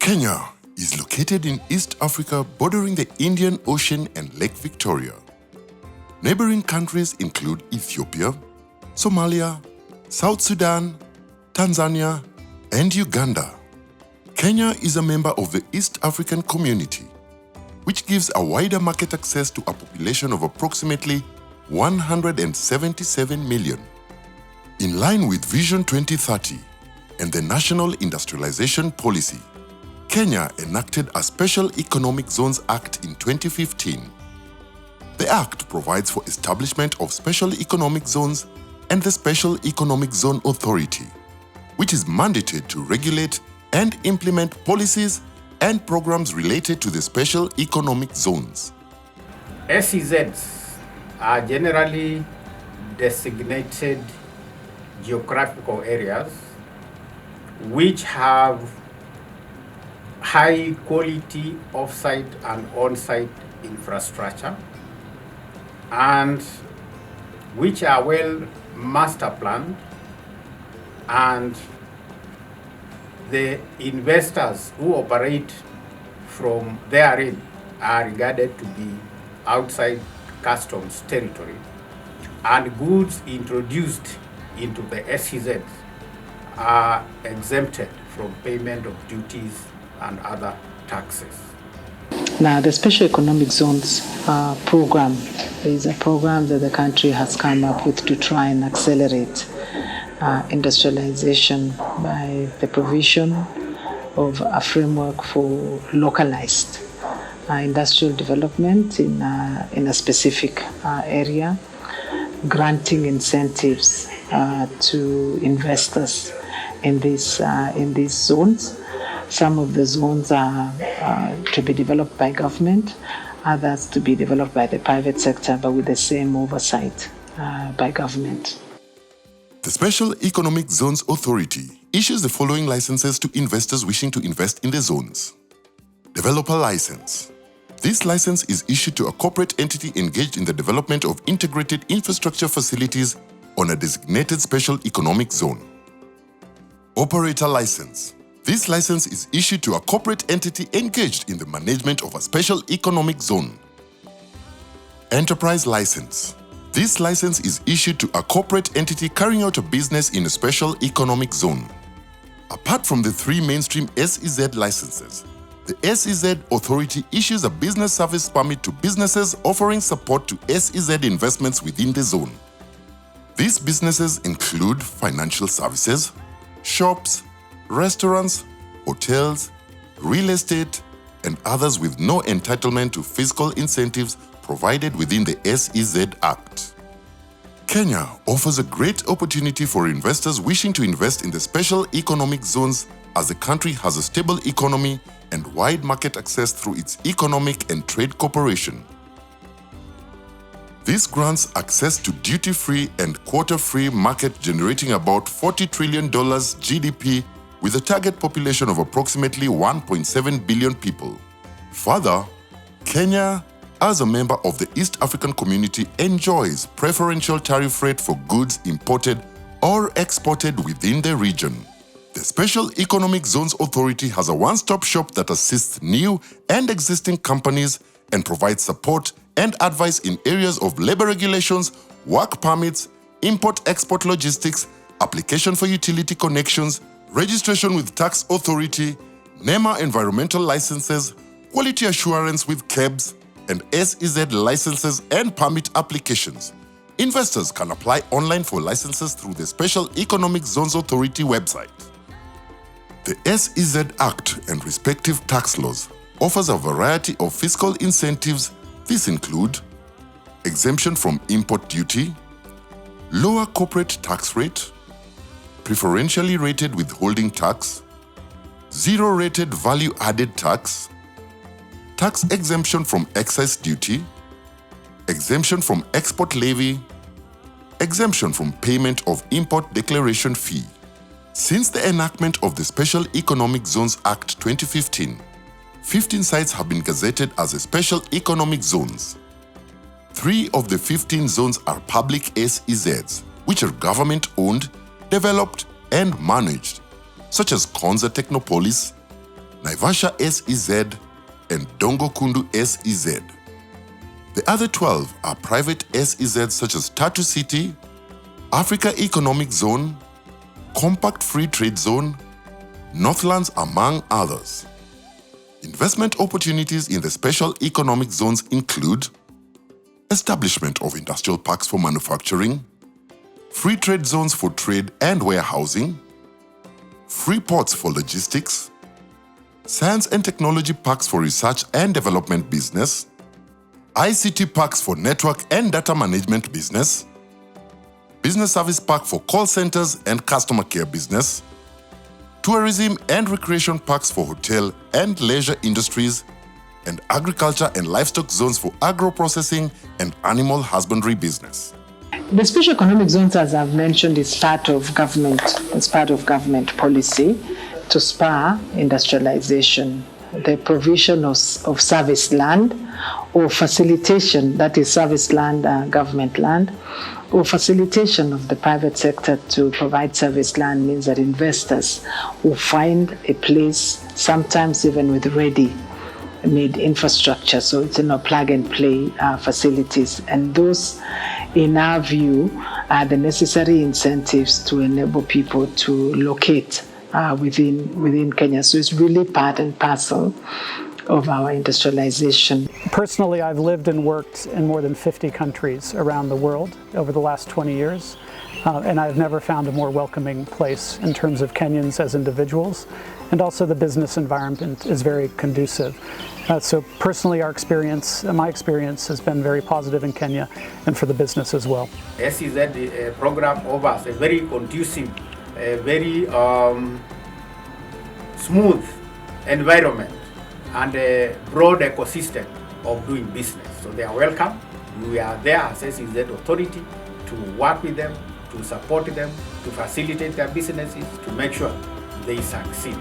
Kenya is located in East Africa bordering the Indian Ocean and Lake Victoria. Neighboring countries include Ethiopia, Somalia, South Sudan, Tanzania, and Uganda. Kenya is a member of the East African Community, which gives a wider market access to a population of approximately 177 million. In line with Vision 2030 and the National Industrialization Policy, Kenya enacted a Special Economic Zones Act in 2015. The Act provides for establishment of special economic zones and the Special Economic Zone Authority, which is mandated to regulate and implement policies and programs related to the special economic zones. SEZs are generally designated geographical areas which have high quality off-site and on-site infrastructure and which are well master planned, and the investors who operate from therein are regarded to be outside customs territory, and goods introduced into the SEZs are exempted from payment of duties and other taxes. Now, the Special Economic Zones program is a program that the country has come up with to try and accelerate industrialization by the provision of a framework for localized industrial development in a specific area, granting incentives to investors in these zones. Some of the zones are to be developed by government, others to be developed by the private sector, but with the same oversight by government. The Special Economic Zones Authority issues the following licenses to investors wishing to invest in the zones. Developer license. This license is issued to a corporate entity engaged in the development of integrated infrastructure facilities on a designated special economic zone. Operator license. This license is issued to a corporate entity engaged in the management of a special economic zone. Enterprise license. This license is issued to a corporate entity carrying out a business in a special economic zone. Apart from the three mainstream SEZ licenses, the SEZ Authority issues a business service permit to businesses offering support to SEZ investments within the zone. These businesses include financial services, shops, restaurants, hotels, real estate, and others with no entitlement to fiscal incentives provided within the SEZ Act. Kenya offers a great opportunity for investors wishing to invest in the special economic zones, as the country has a stable economy and wide market access through its economic and trade cooperation. This grants access to duty-free and quota-free market generating about $40 trillion GDP with a target population of approximately 1.7 billion people. Further, Kenya, as a member of the East African Community, enjoys preferential tariff rate for goods imported or exported within the region. The Special Economic Zones Authority has a one-stop shop that assists new and existing companies and provides support and advice in areas of labor regulations, work permits, import-export logistics, application for utility connections, registration with tax authority, NEMA environmental licenses, quality assurance with KEBS, and SEZ licenses and permit applications. Investors can apply online for licenses through the Special Economic Zones Authority website. The SEZ Act and respective tax laws offers a variety of fiscal incentives. These include exemption from import duty, lower corporate tax rate, preferentially rated withholding tax, zero-rated value-added tax, tax exemption from excise duty, exemption from export levy, exemption from payment of import declaration fee. Since the enactment of the Special Economic Zones Act 2015, 15 sites have been gazetted as special economic zones. 3 of the 15 zones are public SEZs, which are government-owned, developed, and managed, such as Konza Technopolis, Naivasha SEZ, and Dongo Kundu SEZ. The other 12 are private SEZs such as Tatu City, Africa Economic Zone, Compact Free Trade Zone, Northlands, among others. Investment opportunities in the special economic zones include establishment of industrial parks for manufacturing, free trade zones for trade and warehousing, free ports for logistics, science and technology parks for research and development business, ICT parks for network and data management business, business service park for call centers and customer care business, tourism and recreation parks for hotel and leisure industries, and agriculture and livestock zones for agro-processing and animal husbandry business. The special economic zones, as I've mentioned, is part of government policy to spur industrialization, the provision of service land or facilitation, that is service land, government land, or facilitation of the private sector to provide service land means that investors will find a place, sometimes even with ready-made infrastructure, so it's plug and play facilities, and those, in our view, are the necessary incentives to enable people to locate within Kenya. So it's really part and parcel of our industrialization. Personally, I've lived and worked in more than 50 countries around the world over the last 20 years, and I've never found a more welcoming place in terms of Kenyans as individuals, and also the business environment is very conducive. So personally, my experience has been very positive in Kenya and for the business as well. SEZ program offers a very conducive, a very smooth environment and a broad ecosystem of doing business. So they are welcome. We are there as SEZ authority to work with them, to support them, to facilitate their businesses, to make sure they succeed.